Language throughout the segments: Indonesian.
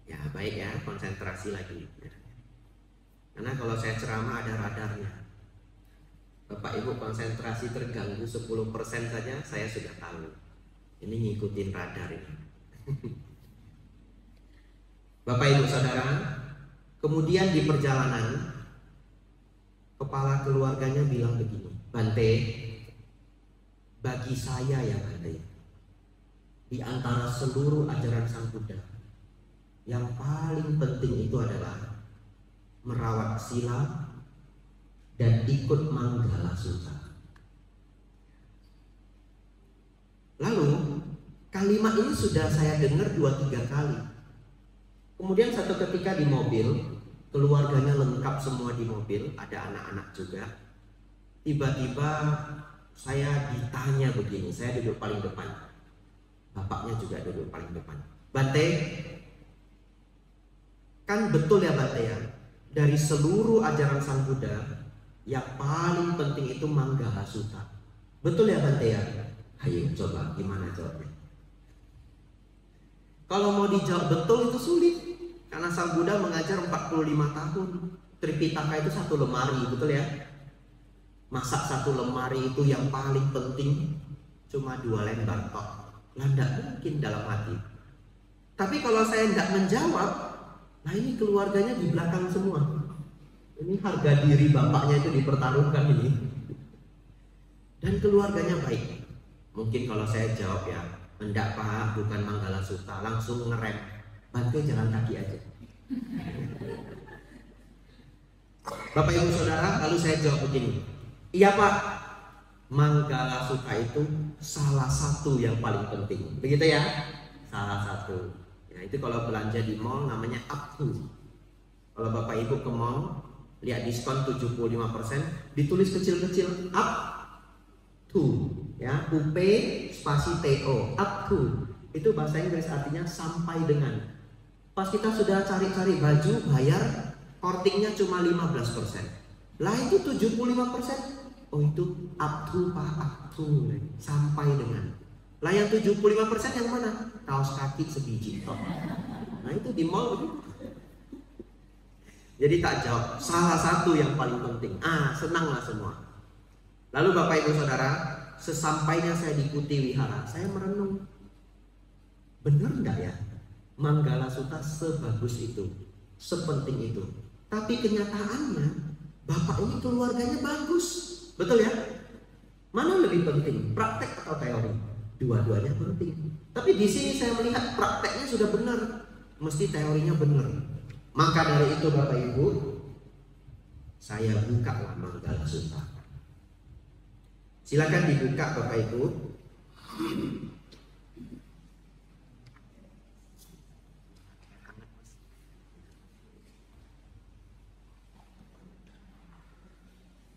Ya baik ya, konsentrasi lagi. Karena kalau saya ceramah ada radarnya. Bapak Ibu konsentrasi terganggu 10% saja saya sudah tahu. Ini ngikutin radar ini. Bapak Ibu Saudara, kemudian di perjalanan kepala keluarganya bilang begini, Bante, bagi saya ya Bante, di antara seluruh ajaran Sang Buddha, yang paling penting itu adalah merawat sila dan ikut Manggala Sutta. Lalu kalimat ini sudah saya dengar 2-3 kali. Kemudian satu ketika di mobil, keluarganya lengkap semua di mobil, ada anak-anak juga. Tiba-tiba saya ditanya begini, saya duduk paling depan, bapaknya juga duduk paling depan. Bante, kan betul ya Bante ya, dari seluruh ajaran Sang Buddha yang paling penting itu Manggala Sutta. Betul ya Bante ya? Ayo coba gimana jawabnya? Kalau mau dijawab betul itu sulit, karena Sang Buddha mengajar 45 tahun. Tripitaka itu 1 lemari, betul ya? Masa 1 lemari itu yang paling penting cuma 2 lembar tok? Lah tidak mungkin dalam hati. Tapi kalau saya tidak menjawab, nah ini keluarganya di belakang semua. Ini harga diri bapaknya itu dipertaruhkan ini. Dan keluarganya baik. Mungkin kalau saya jawab ya, enggak Pak, bukan Manggala Sutta, langsung ngerem. Bante jalan kaki aja. Bapak Ibu Saudara, lalu saya jawab begini. Iya Pak, Manggala Sutta itu salah satu yang paling penting. Begitu ya? Salah satu. Nah itu kalau belanja di mall namanya up to. Kalau Bapak Ibu ke mall, lihat diskon 75%, ditulis kecil-kecil up to. Ya, UP spasi TO, up to. Itu bahasa Inggris artinya sampai dengan. Pas kita sudah cari-cari baju, bayar, kortingnya cuma 15%. Lah itu 75%. Oh itu up to Pak, up to. Sampai dengan. Lah yang 75% yang mana? Kaos kaki sebiji. Nah itu di mall begitu. Jadi tak jawab, salah satu yang paling penting. Senanglah semua. Lalu Bapak Ibu Saudara, sesampainya saya di Kuti Wihara, saya merenung. Benar enggak ya? Manggala Sutta sebagus itu, sepenting itu. Tapi kenyataannya, Bapak ini keluarganya bagus. Betul ya? Mana lebih penting, praktek atau teori? Dua-duanya penting. Tapi di sini saya melihat prakteknya sudah benar, mesti teorinya benar. Maka dari itu Bapak Ibu, saya bukalah Manggala Sutta. Silakan dibuka Bapak Ibu.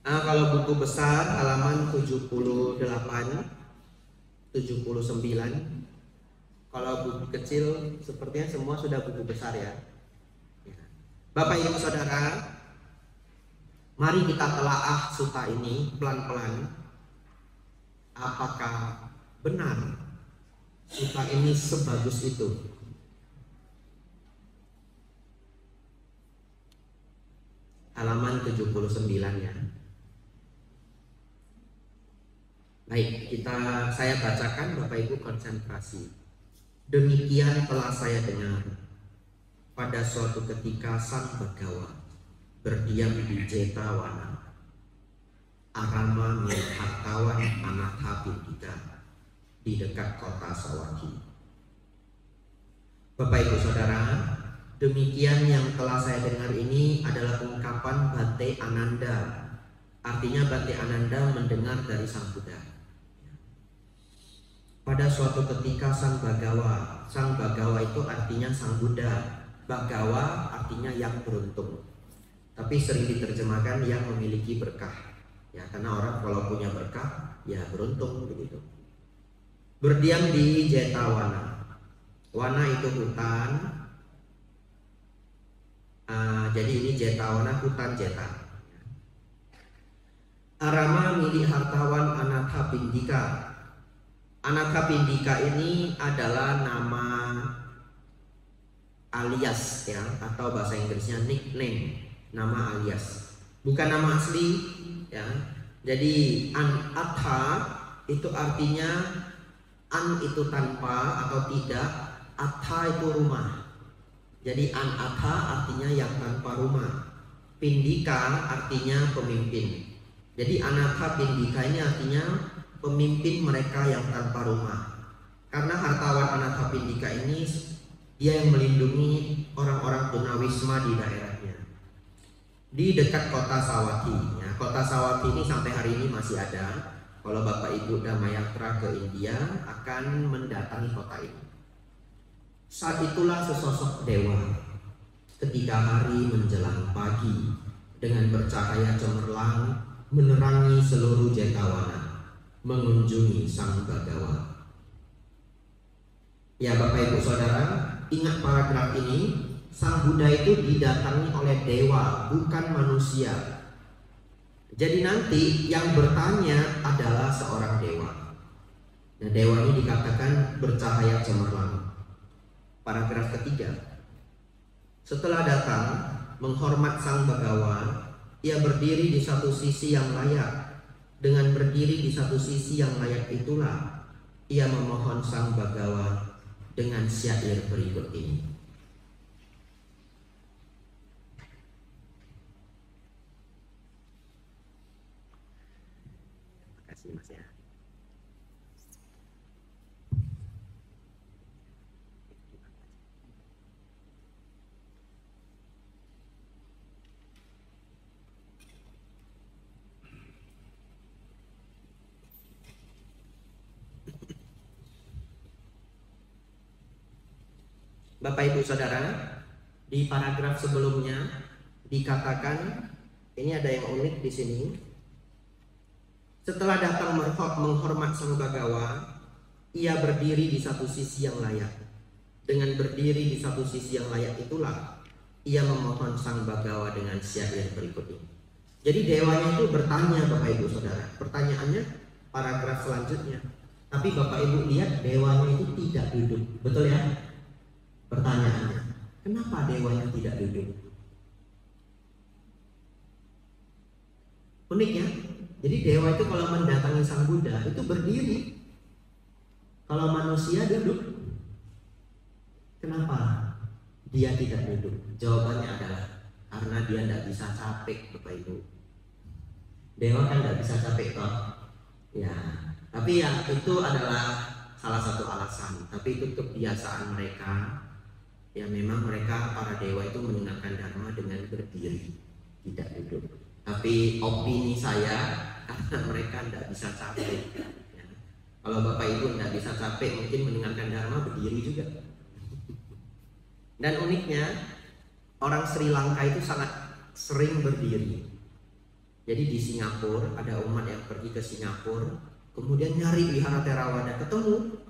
Kalau buku besar halaman 78, 79. Kalau buku kecil sepertinya semua sudah buku besar ya. Bapak Ibu Saudara, mari kita telaah sutta ini pelan-pelan. Apakah benar sutta ini sebagus itu? Halaman 79 ya. Baik, saya bacakan, Bapak Ibu konsentrasi. Demikian telah saya dengar. Pada suatu ketika Sang Bagawa berdiam di Jetavana, Arama milik hartawan Anathapindika di dekat kota Sawaki. Bapak Ibu Saudara, demikian yang telah saya dengar ini adalah ungkapan Bante Ananda. Artinya Bante Ananda mendengar dari Sang Buddha. Pada suatu ketika Sang Bagawa itu artinya Sang Buddha. Bagawa artinya yang beruntung. Tapi sering diterjemahkan yang memiliki berkah. Ya, karena orang kalau punya berkah, ya beruntung begitu. Berdiam di Jetavana. Wana itu hutan. Jadi ini Jetavana, hutan Jeta. Arama milik hartawan Anathapindika. Anathapindika ini adalah nama alias ya, atau bahasa Inggrisnya nickname, nama alias, bukan nama asli ya. Jadi an-adha itu artinya an itu tanpa atau tidak, adha itu rumah. Jadi an-adha artinya yang tanpa rumah. Pindika artinya pemimpin. Jadi anatha pindika ini artinya pemimpin mereka yang tanpa rumah. Karena hartawan anatha pindika ini dia yang melindungi orang-orang tunawisma di daerahnya. Di dekat kota Sawathi ya. Kota Sawathi ini sampai hari ini masih ada. Kalau Bapak Ibu Damayatra ke India akan mendatangi kota ini. Saat itulah sesosok dewa ketika hari menjelang pagi dengan bercahaya cemerlang menerangi seluruh Jetawana mengunjungi Sang Bagawa. Ya Bapak Ibu Saudara, ingat paragraf ini, Sang Buddha itu didatangi oleh dewa, bukan manusia. Jadi nanti yang bertanya adalah seorang dewa. Nah dewa ini dikatakan bercahaya cemerlang. Paragraf ketiga, setelah datang menghormat Sang Bagawa, ia berdiri di satu sisi yang layak. Dengan berdiri di satu sisi yang layak itulah ia memohon Sang Bagawa dengan syair berikut ini. Terima kasih Mas ya. Bapak Ibu Saudara, di paragraf sebelumnya dikatakan, ini ada yang unik di sini. Setelah datang menghormat Sang Bagawa, ia berdiri di satu sisi yang layak. Dengan berdiri di satu sisi yang layak itulah ia memohon Sang Bagawa dengan syair berikut ini. Jadi dewanya itu bertanya Bapak Ibu Saudara. Pertanyaannya paragraf selanjutnya. Tapi Bapak Ibu lihat dewanya itu tidak duduk. Betul ya? Pertanyaannya, kenapa dewanya tidak duduk? Unik ya. Jadi dewa itu kalau mendatangi Sang Buddha itu berdiri. Kalau manusia duduk. Kenapa dia tidak duduk? Jawabannya adalah karena dia tidak bisa capek Bapak Ibu. Dewa kan tidak bisa capek toh. Ya, tapi ya itu adalah salah satu alasan. Tapi itu kebiasaan mereka. Ya memang mereka para dewa itu menunaikan dharma dengan berdiri, tidak duduk. Tapi opini saya karena mereka tidak bisa capek. Ya. Kalau Bapak Ibu tidak bisa capek, mungkin menunaikan dharma berdiri juga. Dan uniknya orang Sri Lanka itu sangat sering berdiri. Jadi di Singapura ada umat yang pergi ke Singapura, kemudian nyari wihara Theravada, ketemu,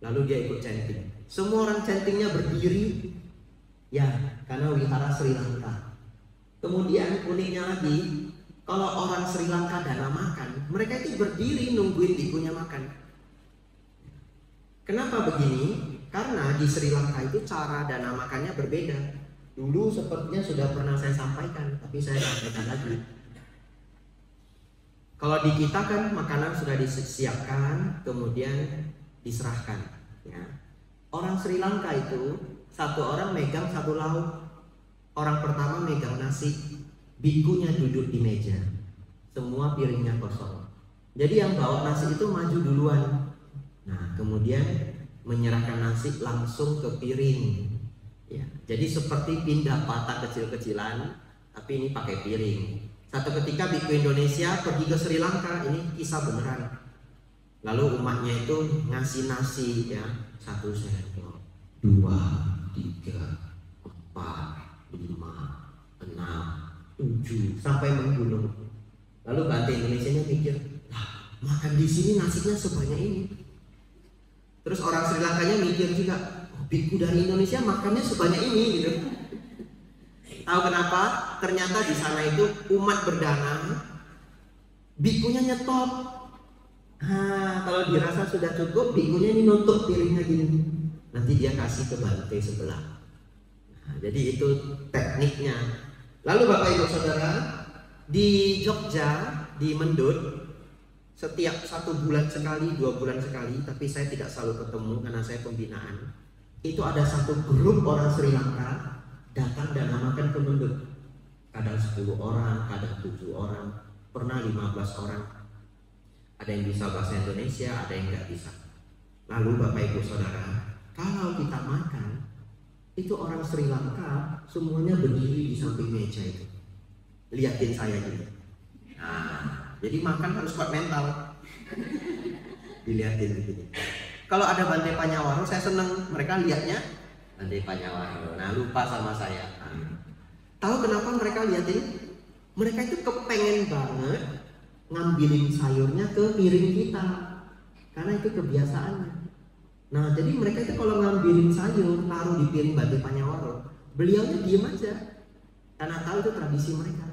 lalu dia ikut chanting. Semua orang chantingnya berdiri, ya karena wihara Sri Lanka. Kemudian uniknya lagi, kalau orang Sri Lanka dana makan, mereka itu berdiri nungguin bikunya makan. Kenapa begini? Karena di Sri Lanka itu cara dana makannya berbeda. Dulu sepertinya sudah pernah saya sampaikan, tapi saya sampaikan lagi. Kalau di kita kan makanan sudah disiapkan, kemudian diserahkan. Ya. Orang Sri Lanka itu satu orang megang satu lauk. Orang pertama megang nasi, bikunya duduk di meja, semua piringnya kosong. Jadi yang bawa nasi itu maju duluan. Nah kemudian menyerahkan nasi langsung ke piring. Ya, jadi seperti pindah patah kecil-kecilan, tapi ini pakai piring. Satu ketika biku Indonesia pergi ke Sri Lanka, ini kisah beneran. Lalu umatnya itu ngasih nasi ya, 1 sendok, 2, 3, 4, 5, 6, 7 sampai menggunung. Lalu Bante Indonesianya mikir, nah, makan di sini nasinya sebanyak ini. Terus orang Sri Lankanya mikir juga, oh, biku dari Indonesia makannya sebanyak ini gitu. Tahu kenapa? Ternyata di sana itu umat berdana, bikunya nyetop. Nah, kalau dirasa sudah cukup, bikunya ini nutup piringnya gini. Nanti dia kasih ke Bante sebelah. Jadi itu tekniknya. Lalu Bapak Ibu Saudara, di Jogja, di Mendut, setiap 1 bulan sekali, 2 bulan sekali, tapi saya tidak selalu ketemu karena saya pembinaan. Itu ada satu grup orang Sri Lanka datang dan namakan ke Mendut. Kadang 10 orang, kadang 7 orang, pernah 15 orang. Ada yang bisa bahasa Indonesia, ada yang nggak bisa. Lalu Bapak Ibu Saudara, kalau kita makan, itu orang Sri Lanka semuanya berdiri di samping meja itu, liatin saya gitu. Nah, jadi makan harus kuat mental, diliatin begini. Kalau ada Bante Panyawaro, saya seneng, mereka lihatnya Bante Panyawaro. Nah, lupa sama saya. Tahu kenapa mereka liatin? Mereka itu kepengen banget ngambilin sayurnya ke piring kita, karena itu kebiasaannya. Nah, jadi mereka itu kalau ngambilin sayur taruh di piring Bante Panyawaro, beliaunya diem aja karena tahu itu tradisi mereka.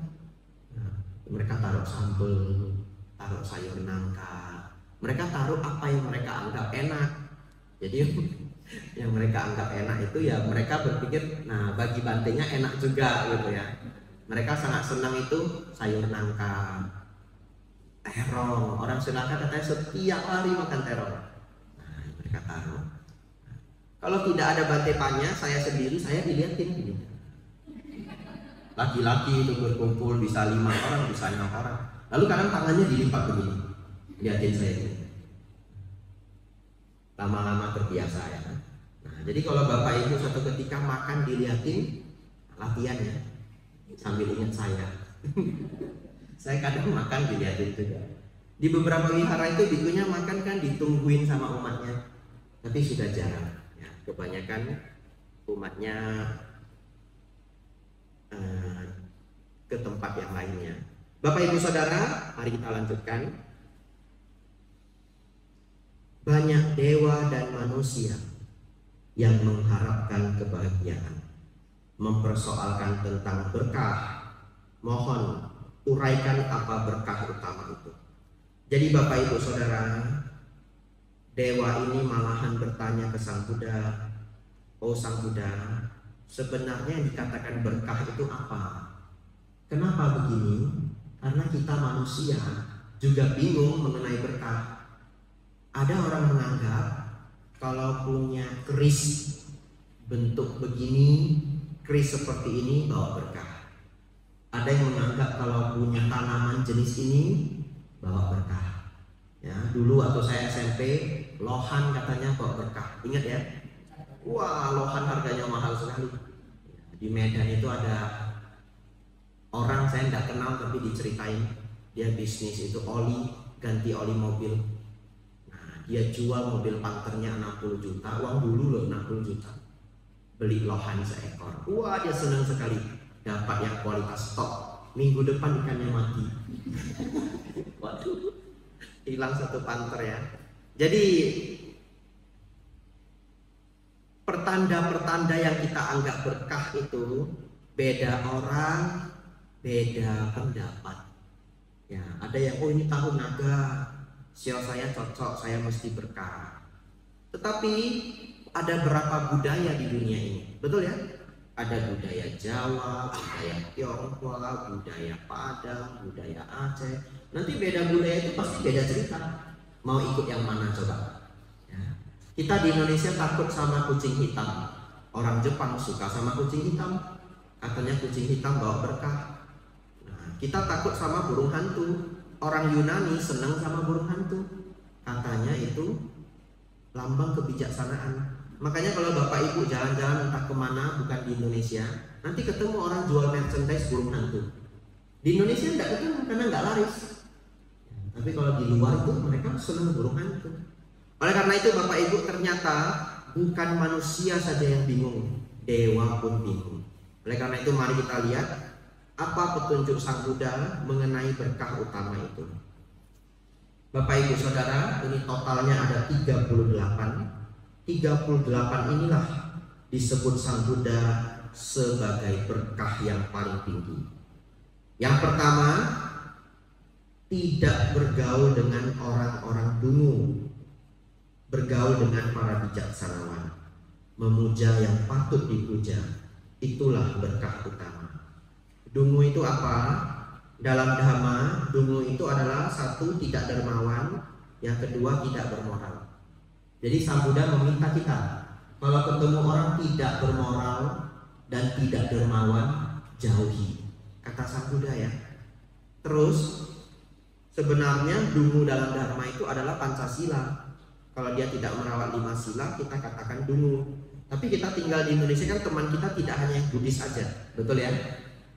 Nah, mereka taruh sambal, taruh sayur nangka, mereka taruh apa yang mereka anggap enak. Jadi yang mereka anggap enak itu ya mereka berpikir, nah bagi bantenya enak juga gitu ya. Mereka sangat senang itu sayur nangka, terong. Orang Sri Lanka katanya setiap hari makan terong. Taruh. Kalau tidak ada Bante Panya, saya sendiri, saya dilihatin gini. Laki-laki itu berkumpul bisa 5 orang, bisa 6 orang. Lalu kadang tangannya dilipat begini, lihatin saya ini. Lama-lama terbiasa ya. Nah, jadi kalau Bapak Ibu suatu ketika makan dilihatin, latihan ya, sambil ingat saya. Saya kadang makan dilihatin juga. Di beberapa wihara itu bikunya makan kan ditungguin sama umatnya. Tapi sudah jarang ya, kebanyakan umatnya ke tempat yang lainnya. Bapak Ibu Saudara, mari kita lanjutkan. Banyak dewa dan manusia yang mengharapkan kebahagiaan, mempersoalkan tentang berkah. Mohon uraikan apa berkah utama itu. Jadi Bapak Ibu Saudara, dewa ini malahan bertanya ke Sang Buddha, "Oh Sang Buddha, sebenarnya yang dikatakan berkah itu apa?" Kenapa begini? Karena kita manusia juga bingung mengenai berkah. Ada orang menganggap kalau punya keris bentuk begini, keris seperti ini bawa berkah. Ada yang menganggap kalau punya tanaman jenis ini bawa berkah. Ya, dulu waktu saya SMP, lohan katanya bawa berkah. Ingat ya? Wah, lohan harganya mahal sekali. Di Medan itu ada orang saya nggak kenal tapi diceritain dia bisnis itu oli, ganti oli mobil. Nah, dia jual mobil Panthernya 60 juta, uang dulu loh 60 juta. Beli lohan seekor. Wah, dia senang sekali. Dapat yang kualitas top. Minggu depan ikannya mati. Waduh. Hilang 1 panther ya. Jadi pertanda-pertanda yang kita anggap berkah itu beda orang, beda pendapat. Ya, ada yang ini tahun naga, sio saya cocok, saya mesti berkah. Tetapi ada berapa budaya di dunia ini, betul ya? Ada budaya Jawa, budaya Tionghoa, budaya Padang, budaya Aceh. Nanti beda budaya itu pasti beda cerita. Mau ikut yang mana coba? Ya. Kita di Indonesia takut sama kucing hitam. Orang Jepang suka sama kucing hitam. Katanya kucing hitam bawa berkah. Nah, kita takut sama burung hantu. Orang Yunani senang sama burung hantu. Katanya itu lambang kebijaksanaan. Makanya kalau Bapak Ibu jalan-jalan entah kemana bukan di Indonesia, nanti ketemu orang jual merchandise burung hantu. Di Indonesia enggak ketemu karena enggak laris. Tapi kalau di luar itu mereka senang burung hantu. Oleh karena itu Bapak Ibu, ternyata bukan manusia saja yang bingung, dewa pun bingung. Oleh karena itu mari kita lihat apa petunjuk Sang Buddha mengenai berkah utama itu. Bapak Ibu Saudara, ini totalnya ada 38. 38 inilah disebut Sang Buddha sebagai berkah yang paling tinggi. Yang pertama, tidak bergaul dengan orang-orang dungu, bergaul dengan para bijaksanawan, memuja yang patut dipuja. itulah berkah utama. Dungu itu apa? Dalam Dhamma, dungu itu adalah satu, tidak dermawan, yang kedua tidak bermoral. Jadi Sang Buddha meminta kita, kalau ketemu orang tidak bermoral dan tidak dermawan, jauhi. Kata Sang Buddha ya. Terus sebenarnya dungu dalam Dharma itu adalah Pancasila. Kalau dia tidak merawat 5 sila, kita katakan dungu. Tapi kita tinggal di Indonesia kan, teman kita tidak hanya yang Buddhis aja, betul ya?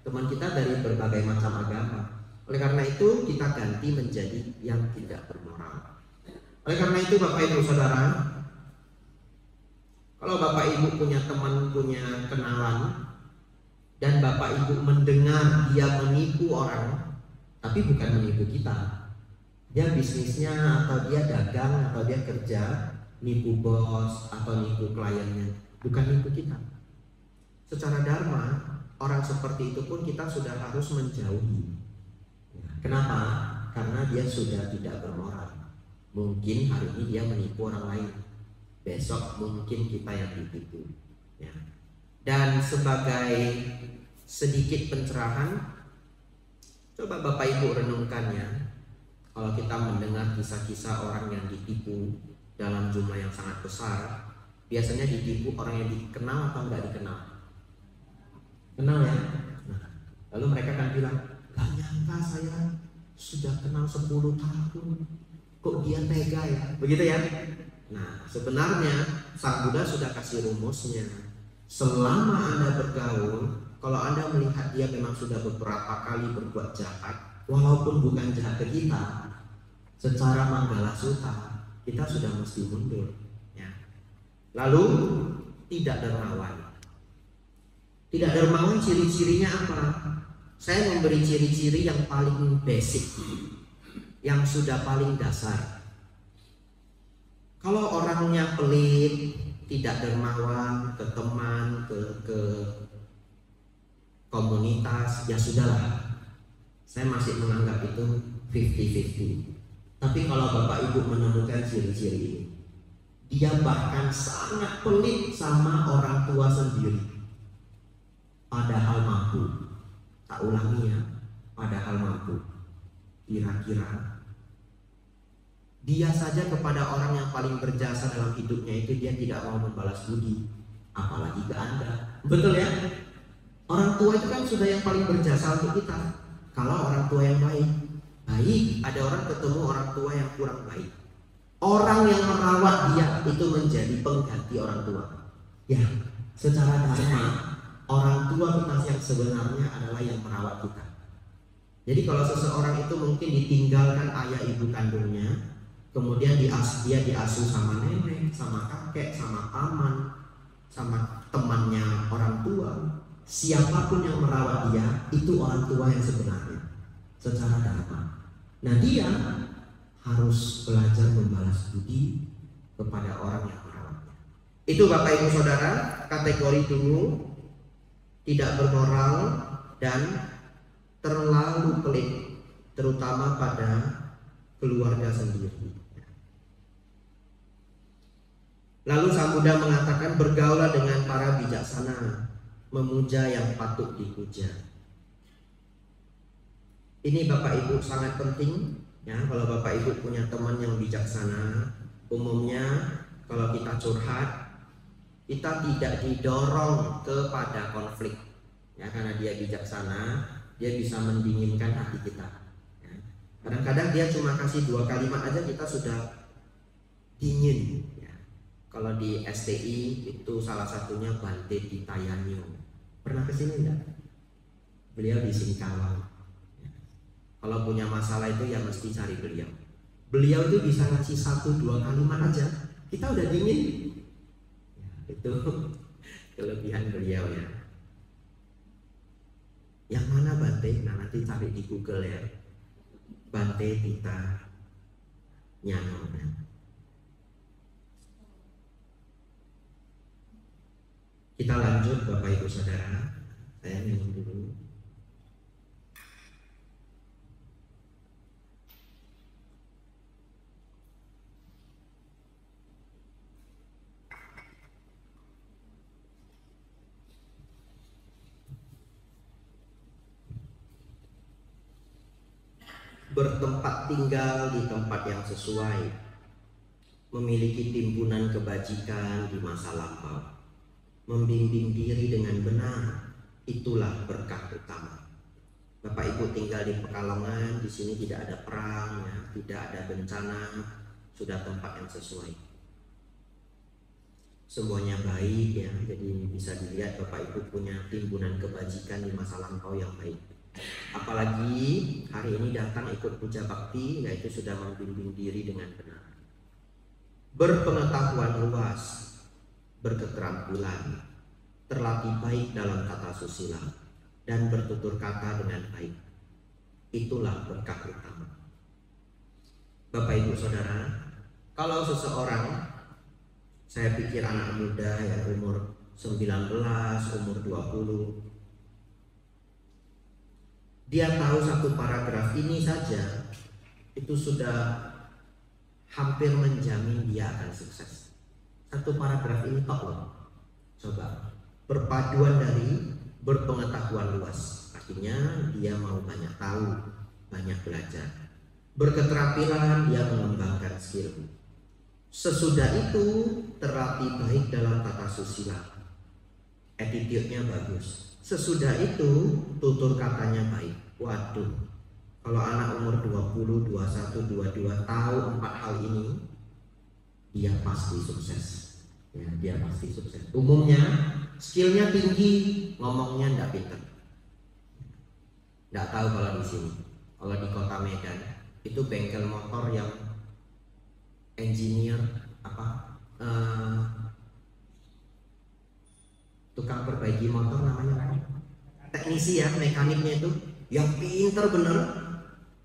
Teman kita dari berbagai macam agama. Oleh karena itu kita ganti menjadi yang tidak bermoral. Oleh karena itu Bapak Ibu Saudara, kalau Bapak Ibu punya teman, punya kenalan, dan Bapak Ibu mendengar dia menipu orang, tapi bukan menipu kita, dia bisnisnya atau dia dagang atau dia kerja, nipu bos atau nipu kliennya, bukan nipu kita. Secara Dharma, orang seperti itu pun kita sudah harus menjauhi. Kenapa? Karena dia sudah tidak bermoral. Mungkin hari ini dia menipu orang lain, besok mungkin kita yang ditipu ya. Dan sebagai sedikit pencerahan, coba Bapak Ibu renungkannya. Kalau kita mendengar kisah-kisah orang yang ditipu dalam jumlah yang sangat besar, biasanya ditipu orang yang dikenal atau nggak dikenal? Kenal ya? Nah, lalu mereka akan bilang, gak nyangka saya sudah kenal 10 tahun, kok dia tega ya? Begitu ya? Nah, sebenarnya Sang Buddha sudah kasih rumusnya. Selama Anda bergaul, kalau Anda melihat dia memang sudah beberapa kali berbuat jahat, walaupun bukan jahat ke kita, secara Manggala Sutta kita sudah mesti mundur ya. Lalu tidak dermawan. Tidak dermawan ciri-cirinya apa? Saya memberi ciri-ciri yang paling basic, yang sudah paling dasar. Kalau orangnya pelit, tidak dermawan ke teman, ke komunitas, ya sudahlah. Saya masih menganggap itu 50-50. Tapi kalau Bapak Ibu menemukan ciri-ciri ini, dia bahkan sangat pelit sama orang tua sendiri, padahal mampu. Tak ulangi ya, padahal mampu. Kira-kira dia saja kepada orang yang paling berjasa dalam hidupnya itu dia tidak mau membalas budi, apalagi ke Anda. Betul ya? Orang tua itu kan sudah yang paling berjasa untuk kita. Kalau orang tua yang baik, ada orang ketemu orang tua yang kurang baik, orang yang merawat dia itu menjadi pengganti orang tua. Ya, secara Dharma, orang tua kita yang sebenarnya adalah yang merawat kita. Jadi kalau seseorang itu mungkin ditinggalkan ayah ibu kandungnya, kemudian dia diasuh sama nenek, sama kakek, sama paman, sama temannya orang tua, siapapun yang merawat dia itu orang tua yang sebenarnya secara Dharma. Nah, dia harus belajar membalas budi kepada orang yang merawatnya. Itu Bapak Ibu Saudara, kategori dungu, tidak bermoral, dan terlalu pelit, terutama pada keluarga sendiri. Lalu Sang Buddha mengatakan, bergaulah dengan para bijaksana, memuja yang patut dipuja. Ini Bapak Ibu sangat penting ya. Kalau Bapak Ibu punya teman yang bijaksana, umumnya kalau kita curhat, kita tidak didorong kepada konflik ya, karena dia bijaksana, dia bisa mendinginkan hati kita ya. Kadang-kadang dia cuma kasih 2 kalimat aja kita sudah dingin ya. Kalau di STI itu salah satunya Bante Ditayanyo. Pernah kesini enggak? Beliau di Singkawang ya. Kalau punya masalah itu ya mesti cari beliau. Beliau itu bisa ngasih 1-2 kalimat aja kita udah dingin ya, itu kelebihan beliau ya. Yang mana Bante? Nah, nanti cari di Google ya, Bante Ditayanyo. Kita lanjut Bapak Ibu Saudara. Saya minum dulu. bertempat tinggal di tempat yang sesuai, memiliki timbunan kebajikan di masa lampau, membimbing diri dengan benar, itulah berkah utama. Bapak Ibu tinggal di Pekalongan, di sini tidak ada perang, ya, tidak ada bencana, sudah tempat yang sesuai. Semuanya baik, ya, jadi bisa dilihat Bapak Ibu punya timbunan kebajikan di masa lampau yang baik. Apalagi hari ini datang ikut puja bakti, yaitu sudah membimbing diri dengan benar. Berpengetahuan luas, berketerampilan, terlatih baik dalam tata susila, dan bertutur kata dengan baik. Itulah berkah utama. Bapak Ibu Saudara, kalau seseorang, saya pikir anak muda yang umur 19, umur 20, dia tahu satu paragraf ini saja, itu sudah hampir menjamin dia akan sukses. Satu paragraf ini tok loh. Coba, perpaduan dari berpengetahuan luas, artinya dia mau banyak tahu, banyak belajar. Berketerampilan, dia mengembangkan skill. Sesudah itu terlatih baik dalam tata susila, attitude-nya bagus. Sesudah itu tutur katanya baik. Waduh, kalau anak umur 20, 21, 22 tahu 4 hal ini, dia pasti sukses. Ya, dia pasti sukses. Umumnya skillnya tinggi, ngomongnya nggak pintar. Nggak tahu kalau di sini. Kalau di kota Medan itu bengkel motor yang engineer tukang perbaiki motor namanya apa? Teknisi ya, mekaniknya itu yang pintar bener.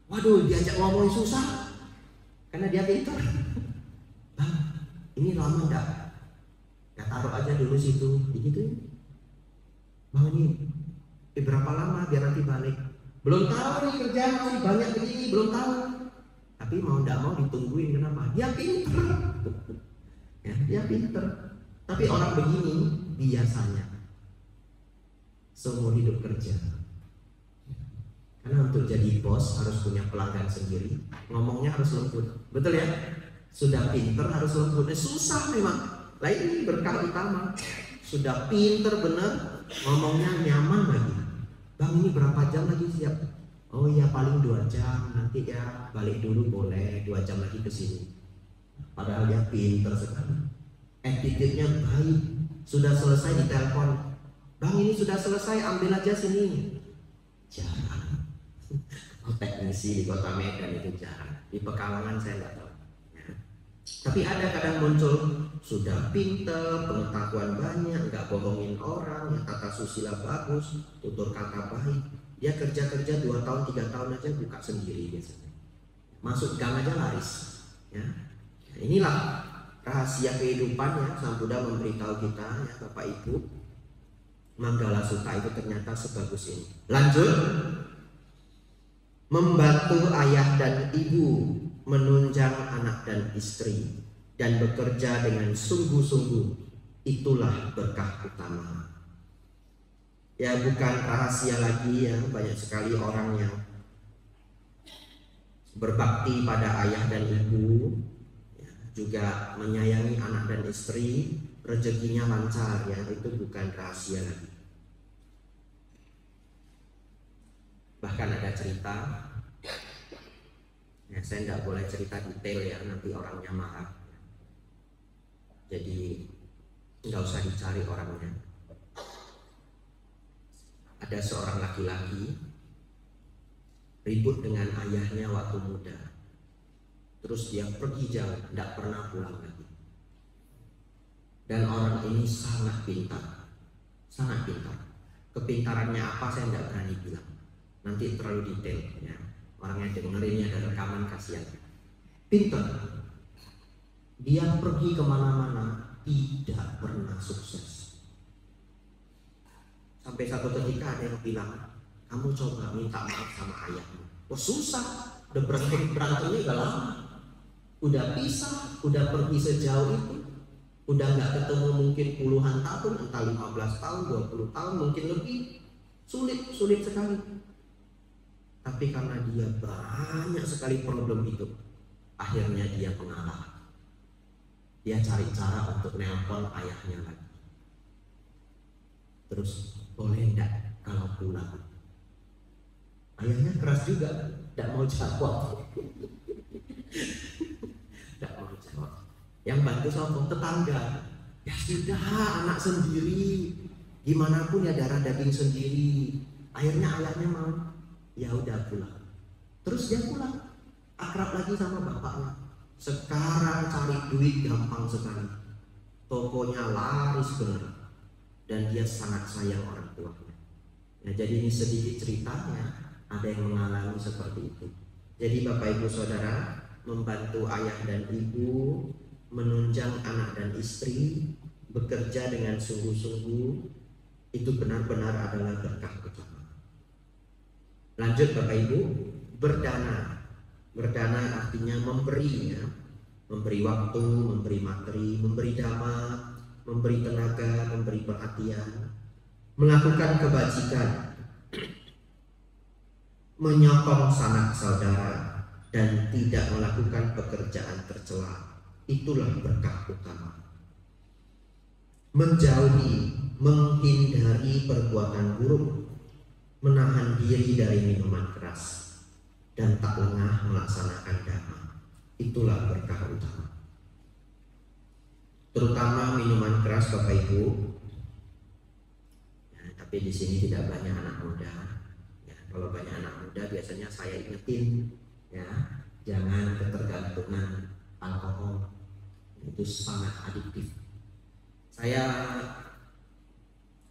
Waduh, diajak ngomong susah karena dia pintar. Ini lama enggak? Ya taruh aja dulu situ, begitu. Bang ini berapa lama biar nanti balik? Belum tahu nih, kerja masih banyak begini, belum tahu. Tapi mau enggak mau ditungguin, kenapa? Dia pintar. Ya, dia pintar. Tapi orang begini biasanya seumur hidup kerja. Karena untuk jadi bos harus punya pelanggan sendiri, ngomongnya harus lembut. Betul ya? Sudah pintar harus lembut. Susah memang. Lah ini berkah utama. Sudah pintar bener, ngomongnya nyaman lagi. Bang ini berapa jam lagi siap? Oh iya paling 2 jam, nanti ya balik dulu boleh 2 jam lagi ke sini. Padahal dia pintar sekali. Attitude-nya baik. Sudah selesai ditelepon, bang ini sudah selesai, ambil aja sini. Jarang. Teknisi di kota Medan itu jarang. Di Pekalongan saya nggak tahu. Ya. Tapi ada kadang muncul sudah pintar, pengetahuan banyak, nggak bohongin orang, ya, tata susila bagus, tutur kata baik. Dia kerja 2 tahun 3 tahun aja buka sendiri biasanya. Masuk gang aja laris. Ya. Nah, inilah rahasia kehidupan ya, Sang Buddha memberitahu kita ya Bapak Ibu, Manggala Sutta itu ternyata sebagus ini. Lanjut, membantu ayah dan ibu, menunjang anak dan istri, dan bekerja dengan sungguh-sungguh, itulah berkah utama. Ya bukan rahasia lagi ya, banyak sekali orang yang berbakti pada ayah dan ibu, juga menyayangi anak dan istri, rezekinya lancar ya, itu bukan rahasia lagi. Bahkan ada cerita, ya saya nggak boleh cerita detail ya, nanti orangnya marah. Jadi nggak usah dicari orangnya. Ada seorang laki-laki ribut dengan ayahnya waktu muda. Terus dia pergi jauh, tidak pernah pulang lagi. Dan orang ini sangat pintar, sangat pintar. Kepintarannya apa saya tidak berani bilang. Nanti terlalu detail ya. Orangnya dengerinnya ada rekaman, kasihan. Pintar. Dia pergi kemana-mana tidak pernah sukses. Sampai satu ketika ada yang bilang, kamu coba minta maaf sama ayahmu. Oh susah, udah berantemnya udah lama. Udah pisah, udah pergi sejauh itu, udah nggak ketemu mungkin puluhan tahun, entah 15 tahun, 20 tahun, mungkin lebih. Sulit sekali. Tapi karena dia banyak sekali problem hidup, akhirnya dia mengalah. Dia cari cara untuk nelpon ayahnya lagi. Terus, boleh enggak kalau pulang? Ayahnya keras juga, tidak mau jawab. Tidak mau jawab. Yang bantu sama tetangga. Ya sudah, anak sendiri, gimana pun ya darah daging sendiri. Akhirnya ayahnya mau. Ya udah pulang. Terus dia pulang, akrab lagi sama bapaknya. Sekarang cari duit gampang sekali. Tokonya laris benar. Dan dia sangat sayang orang tuanya. Nah, jadi ini sedikit ceritanya. Ada yang mengalami seperti itu. Jadi Bapak Ibu Saudara, membantu ayah dan ibu, menunjang anak dan istri, bekerja dengan sungguh-sungguh, itu benar-benar adalah berkah utama. Lanjut Bapak Ibu, berdana. Berdana artinya memberi, ya. Memberi waktu, memberi materi, memberi dhamma, memberi tenaga, memberi perhatian, melakukan kebajikan, menyokong sanak saudara, dan tidak melakukan pekerjaan tercela. Itulah berkah utama. Menjauhi, menghindari perbuatan buruk, menahan diri dari minuman keras, dan tak lengah melaksanakan dhamma. Itulah berkah utama. Terutama minuman keras Bapak Ibu. Ya, tapi di sini tidak banyak anak muda. Ya, kalau banyak anak muda biasanya saya ingetin, ya, jangan ketergantungan alkohol. Itu sangat adiktif. Saya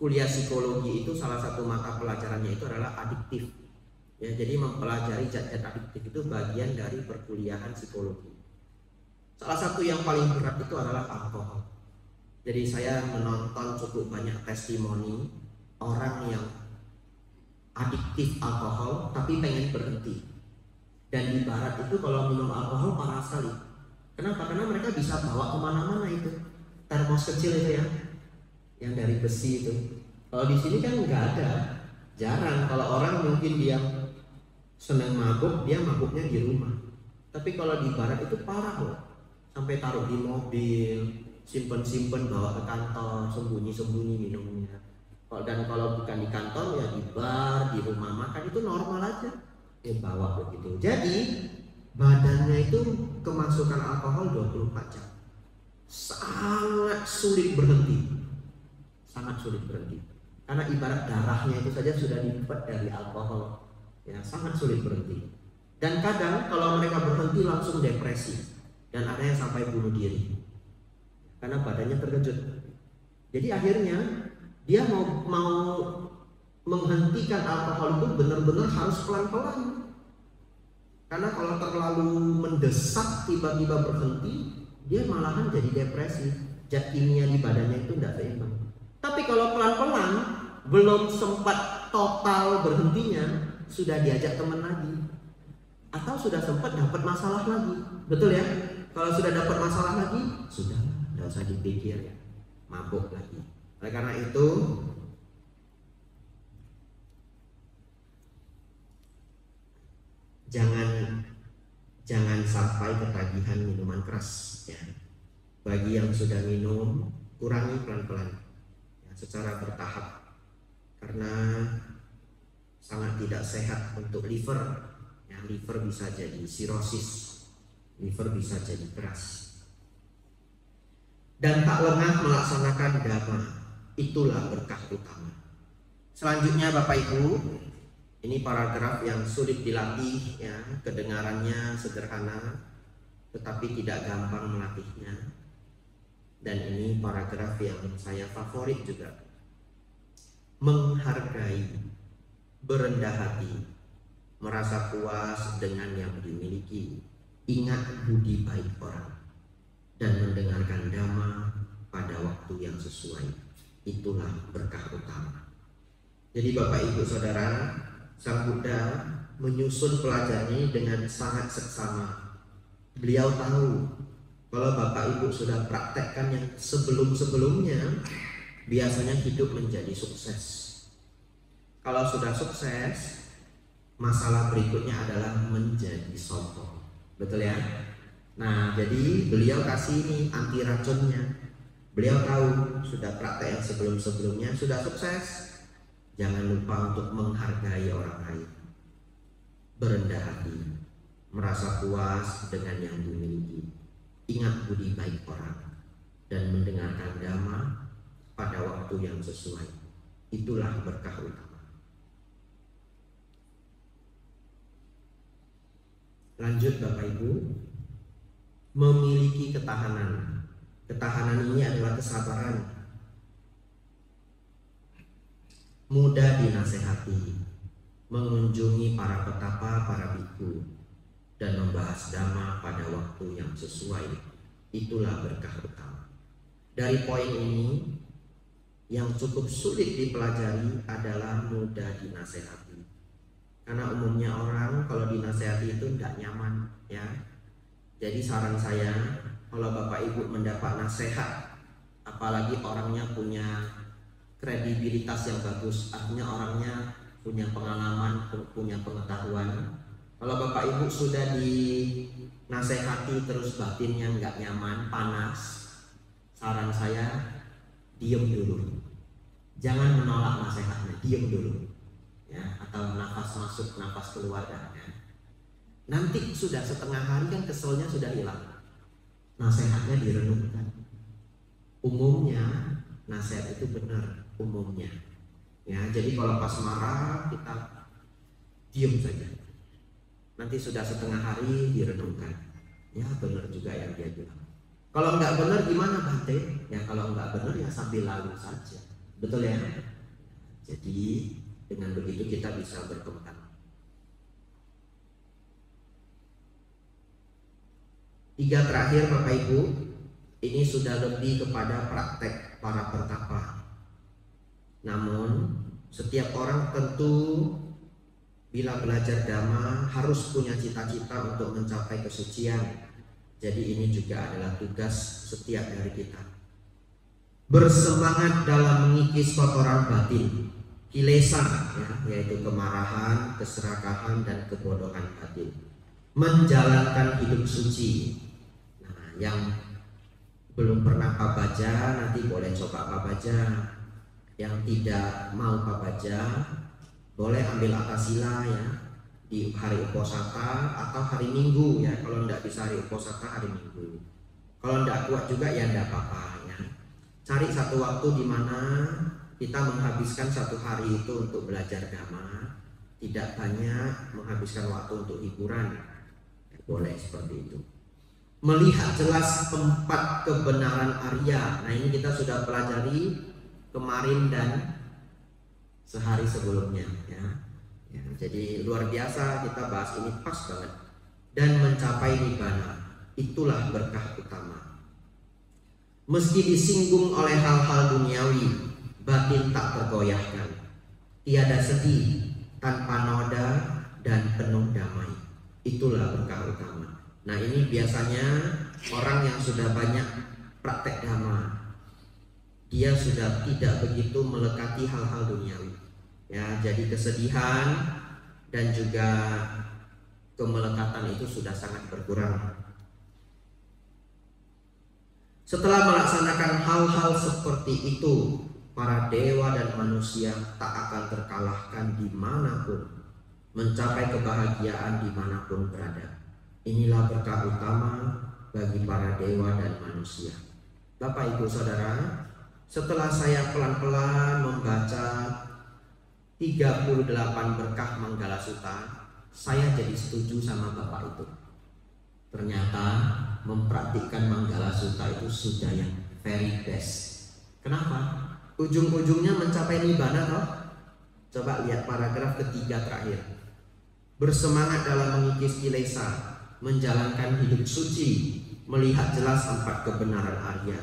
kuliah psikologi itu salah satu mata pelajarannya itu adalah adiktif. Ya, jadi mempelajari zat-zat adiktif itu bagian dari perkuliahan psikologi. Salah satu yang paling berat itu adalah alkohol. Jadi saya menonton cukup banyak testimoni orang yang adiktif alkohol tapi pengen berhenti. Dan di barat itu kalau minum alkohol parah sekali. Kenapa? Karena mereka bisa bawa kemana-mana itu. Termos kecil itu ya, yang dari besi itu. Kalau di sini kan nggak ada, jarang. Kalau orang mungkin dia senang mabuk, dia mabuknya di rumah. Tapi kalau di barat itu parah loh. Sampai taruh di mobil, simpen-simpen bawa ke kantor, sembunyi-sembunyi minumnya. Dan kalau bukan di kantor ya di bar, di rumah makan itu normal aja. Ya bawa begitu. Jadi badannya itu kemasukan alkohol 24 jam. Sangat sulit berhenti. Sangat sulit berhenti. Karena ibarat darahnya itu saja sudah dibuat dari alkohol. Ya, sangat sulit berhenti. Dan kadang kalau mereka berhenti langsung depresi. Dan ada yang sampai bunuh diri karena badannya terkejut. Jadi akhirnya dia mau menghentikan alkohol itu benar-benar harus pelan-pelan. Karena kalau terlalu mendesak tiba-tiba berhenti, dia malahan jadi depresi. Zat kimia di badannya itu tidak seimbang. Tapi kalau pelan-pelan, belum sempat total berhentinya, sudah diajak teman lagi, atau sudah sempat dapat masalah lagi. Betul ya? Kalau sudah dapat masalah lagi, sudah tidak usah dipikir ya, mabuk lagi. Oleh karena itu, jangan sampai ketagihan minuman keras ya. Bagi yang sudah minum, kurangi pelan-pelan ya, secara bertahap, karena sangat tidak sehat untuk liver ya. Liver bisa jadi sirosis, liver bisa jadi keras. Dan tak lengah melaksanakan dhamma, itulah berkah utama. Selanjutnya Bapak Ibu, ini paragraf yang sulit dilatih ya, kedengarannya sederhana tetapi tidak gampang melatihnya. Dan ini paragraf yang saya favorit juga. Menghargai, berendah hati, merasa puas dengan yang dimiliki, ingat budi baik orang, dan mendengarkan dhamma pada waktu yang sesuai. Itulah berkah utama. Jadi Bapak Ibu Saudara, Sang Buddha menyusun pelajarannya dengan sangat seksama. Beliau tahu kalau Bapak Ibu sudah praktekkan yang sebelum-sebelumnya, biasanya hidup menjadi sukses. Kalau sudah sukses, masalah berikutnya adalah menjadi sombong. Betul ya? Nah, jadi beliau kasih ini anti racunnya. Beliau tahu sudah praktek yang sebelum-sebelumnya sudah sukses. Jangan lupa untuk menghargai orang lain, berendah hati, merasa puas dengan yang dimiliki, ingat budi baik orang, dan mendengarkan dhamma pada waktu yang sesuai. Itulah berkah utama. Lanjut Bapak Ibu, memiliki ketahanan. Ketahanan ini adalah kesabaran, mudah dinasehati, mengunjungi para petapa, para biku, dan membahas dhamma pada waktu yang sesuai. Itulah berkah utama. Dari poin ini, yang cukup sulit dipelajari adalah mudah dinasehati. Karena umumnya orang kalau dinasehati itu tidak nyaman, ya. Jadi saran saya, kalau Bapak Ibu mendapat nasihat, apalagi orangnya punya kredibilitas yang bagus, artinya orangnya punya pengalaman, punya pengetahuan. Kalau Bapak Ibu sudah dinasehati terus batinnya nggak nyaman, panas, saran saya diam dulu. Jangan menolak nasihatnya, diam dulu, ya, atau nafas masuk, nafas keluar, ya. Nanti sudah setengah hari kan keselnya sudah hilang, nasihatnya direnungkan. Umumnya nasihat itu benar, umumnya, ya. Jadi kalau pas marah kita diam saja. Nanti sudah setengah hari direnungkan, ya benar juga yang dia bilang. Kalau nggak benar gimana Bante? Ya kalau nggak benar ya sambil lalu saja, betul ya. Jadi dengan begitu kita bisa berkembang. Tiga terakhir Bapak Ibu, ini sudah lebih kepada praktek para pertapa. Namun setiap orang tentu bila belajar dhamma harus punya cita-cita untuk mencapai kesucian. Jadi ini juga adalah tugas setiap dari kita. Bersemangat dalam mengikis kotoran batin, kilesa, ya, yaitu kemarahan, keserakahan, dan kebodohan batin. Menjalankan hidup suci. Nah, yang belum pernah pabaja nanti boleh coba pabaja. Yang tidak mau pabaja boleh ambil akasila, ya, di hari uposatha atau hari Minggu, ya. Kalau tidak bisa hari uposatha, hari Minggu. Kalau tidak kuat juga ya tidak apa-apa, ya. Cari satu waktu di mana kita menghabiskan satu hari itu untuk belajar dhamma, tidak banyak menghabiskan waktu untuk hiburan, ya, boleh seperti itu. Melihat jelas tempat kebenaran Arya. Nah ini kita sudah pelajari kemarin dan sehari sebelumnya, ya. Ya, jadi luar biasa kita bahas ini pas banget. Dan mencapai nibbana, itulah berkah utama. Meski disinggung oleh hal-hal duniawi, batin tak tergoyahkan, tiada sedih, tanpa noda dan penuh damai. Itulah berkah utama. Nah ini biasanya orang yang sudah banyak praktek dhamma, dia sudah tidak begitu melekati hal-hal duniawi, ya. Jadi kesedihan dan juga kemelekatan itu sudah sangat berkurang. Setelah melaksanakan hal-hal seperti itu, para dewa dan manusia tak akan terkalahkan dimanapun, mencapai kebahagiaan dimanapun berada. Inilah berkah utama bagi para dewa dan manusia. Bapak Ibu Saudara, setelah saya pelan-pelan membaca 38 berkah Manggala Sutta, saya jadi setuju sama Bapak itu. Ternyata mempraktikkan Manggala Sutta itu sudah yang very best. Kenapa? Ujung-ujungnya mencapai nibbana toh. Coba lihat paragraf ketiga terakhir. Bersemangat dalam mengikis kilesa, menjalankan hidup suci, melihat jelas empat kebenaran Arya,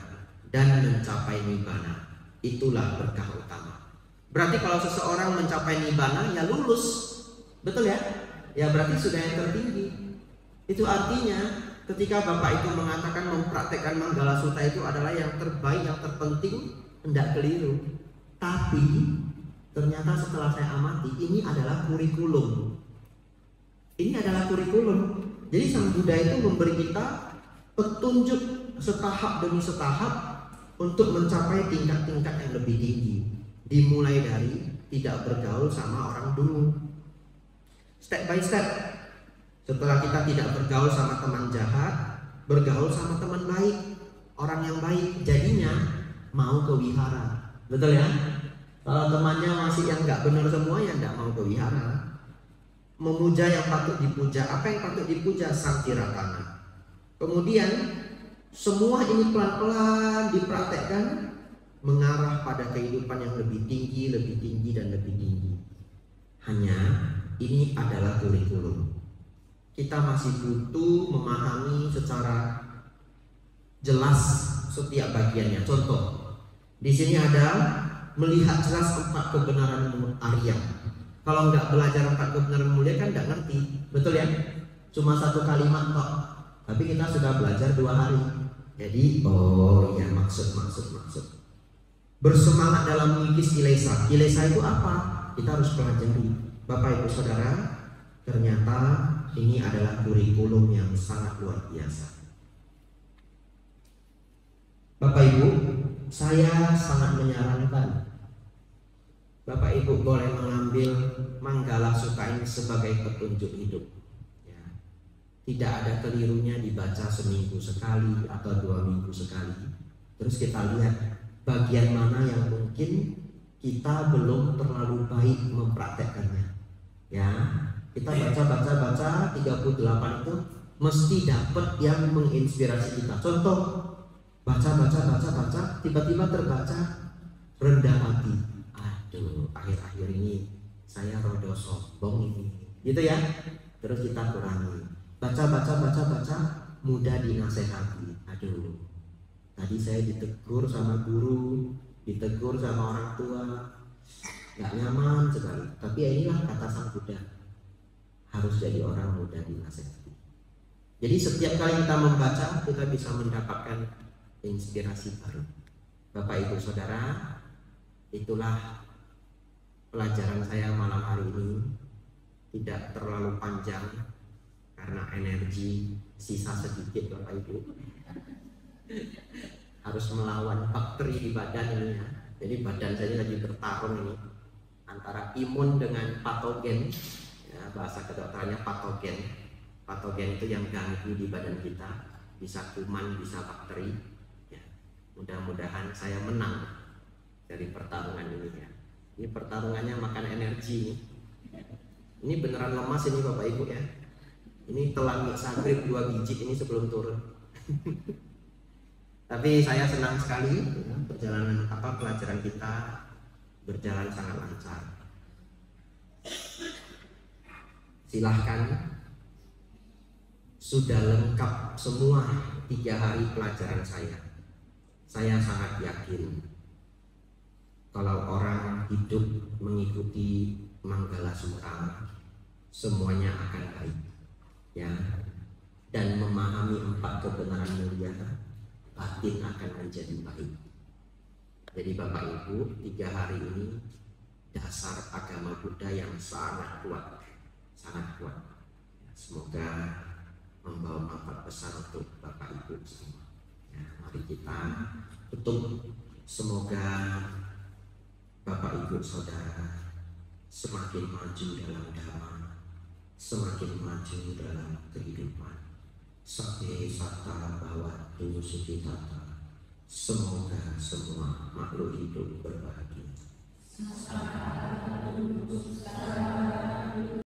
dan mencapai nibbana. Itulah berkah utama. Berarti kalau seseorang mencapai nibbana ya lulus, betul ya? Ya berarti sudah yang tertinggi. Itu artinya ketika Bapak itu mengatakan mempraktekkan Manggala Sutta itu adalah yang terbaik, yang terpenting, tidak keliru. Tapi ternyata setelah saya amati, ini adalah kurikulum. Ini adalah kurikulum. Jadi Sang Buddha itu memberi kita petunjuk setahap demi setahap untuk mencapai tingkat-tingkat yang lebih tinggi. Dimulai dari tidak bergaul sama orang dulu, step by step. Setelah kita tidak bergaul sama teman jahat, bergaul sama teman baik, orang yang baik, jadinya mau ke wihara. Betul ya? Kalau temannya masih yang nggak benar semua, ya nggak mau ke wihara. Memuja yang patut dipuja. Apa yang patut dipuja? Sang Tiratana. Kemudian semua ini pelan-pelan dipraktekkan mengarah pada kehidupan yang lebih tinggi dan lebih tinggi. Hanya ini adalah kurikulum. Kita masih butuh memahami secara jelas setiap bagiannya. Contoh, di sini ada melihat jelas 4 kebenaran Arya. Kalau nggak belajar 4 kebenaran mulia kan nggak ngerti, betul ya? Cuma 1 kalimat kok, tapi kita sudah belajar 2 hari. Jadi, oh ya, maksud. Bersemangat dalam mengikis kilesa. Kilesa itu apa? Kita harus pelajari. Bapak Ibu Saudara, ternyata ini adalah kurikulum yang sangat luar biasa. Bapak Ibu, saya sangat menyarankan Bapak Ibu boleh mengambil Manggala Sutta ini sebagai petunjuk hidup. Ya. Tidak ada kelirunya dibaca seminggu sekali atau 2 minggu sekali. Terus kita lihat bagian mana yang mungkin kita belum terlalu baik mempraktekkannya. Ya, kita baca 38 itu mesti dapat yang menginspirasi kita. Contoh, baca, tiba-tiba terbaca rendah hati. Aduh, akhir-akhir ini saya rodo sombong ini, gitu ya. Terus kita kurangi. Baca, mudah dinasehati. Aduh, tadi saya ditegur sama guru, ditegur sama orang tua, nggak nyaman sekali. Tapi ya inilah kata Sang Buddha, harus jadi orang mudah dinasehati. Jadi setiap kali kita membaca, kita bisa mendapatkan inspirasi baru. Bapak Ibu Saudara, itulah pelajaran saya malam hari ini. Tidak terlalu panjang karena energi sisa sedikit Bapak Ibu. Harus melawan bakteri di badan ini ya. Jadi badan saya lagi bertarung ini antara imun dengan patogen ya, bahasa kedokterannya patogen. Patogen itu yang ganggu di badan kita, bisa kuman, bisa bakteri ya. Mudah-mudahan saya menang dari pertarungan ini ya. Ini pertarungannya makan energi. Ini beneran lemas ini Bapak Ibu ya. Ini telan sagrib 2 biji ini sebelum turun. Tapi saya senang sekali ya, perjalanan pelajaran kita berjalan sangat lancar. Silahkan, sudah lengkap semua 3 hari pelajaran saya. Saya sangat yakin kalau orang hidup mengikuti Manggala Sutta, semuanya akan baik ya. Dan memahami 4 kebenaran mulia, batin akan menjadi baik. Jadi Bapak Ibu, 3 hari ini dasar agama Buddha yang sangat kuat. Semoga membawa manfaat besar untuk Bapak Ibu semua ya. Mari kita tutup. Semoga Bapak Ibu Saudara semakin maju dalam dhamma, semakin maju dalam kehidupan. Sabbe satta bhawatu sukhitata. Semoga semua makhluk hidup berbahagia.